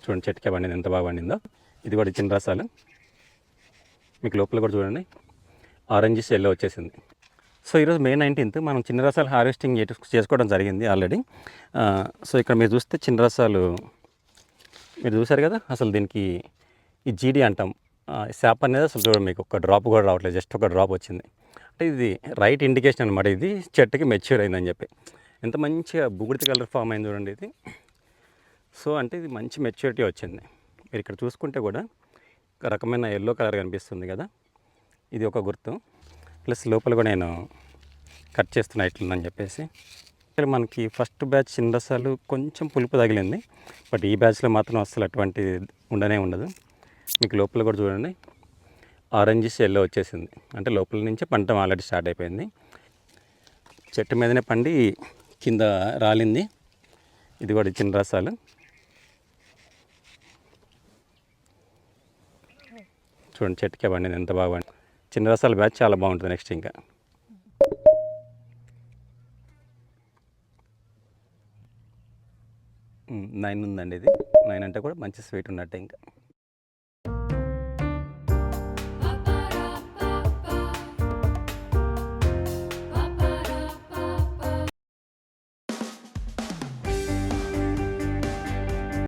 చూడండి చెట్టుకే పండింది, ఎంత బాగా పండిందో. ఇది కూడా చిన్న రసాలు, మీకు లోపల కూడా చూడండి ఆరెంజ్ ఎల్లో వచ్చేసింది. సో ఈరోజు మే 19th మనం చిన్న రసాలు హార్వెస్టింగ్ చేసుకోవడం జరిగింది ఆల్రెడీ. సో ఇక్కడ మీరు చూస్తే చిన్న రసాలు మీరు చూసారు కదా, అసలు దీనికి ఈ జీడి అంటాం, శాప్ అనేది అసలు చూడండి మీకు ఒక డ్రాప్ కూడా రావట్లేదు, జస్ట్ ఒక డ్రాప్ వచ్చింది. అంటే ఇది రైట్ ఇండికేషన్ అనమాట, ఇది చెట్టుకి మెచ్యూర్ అయిందని చెప్పి. ఎంత మంచిగా బుగుడితి కలర్ ఫామ్ అయింది చూడండి ఇది. సో అంటే ఇది మంచి మెచ్యూరిటీ వచ్చింది. మీరు ఇక్కడ చూసుకుంటే కూడా ఒక రకమైన ఎల్లో కలర్ కనిపిస్తుంది కదా, ఇది ఒక గుర్తు. ప్లస్ లోపల కూడా నేను కట్ చేస్తున్నా ఇట్లుందని చెప్పేసి. ఇక్కడ మనకి ఫస్ట్ బ్యాచ్ చిన్న రసాలు కొంచెం పులుపు తగిలింది, బట్ ఈ బ్యాచ్లో మాత్రం అసలు అటువంటి ఉండనే ఉండదు. మీకు లోపల కూడా చూడండి ఆరెంజ్ ఎల్లో వచ్చేసింది, అంటే లోపల నుంచి పంట ఆల్రెడీ స్టార్ట్ అయిపోయింది. చెట్టు మీదనే పండి కింద రాలింది. ఇది కూడా చిన్న రసాలు. చూడండి చెట్టుకే పండింది, ఎంత బాగా పండి. చిన్న రసాల బ్యాచ్ చాలా బాగుంటుంది. నెక్స్ట్ ఇంకా 9 ఉందండి, ఇది 9 అంటే కూడా మంచి స్వీట్ ఉన్నట్టే ఇంకా.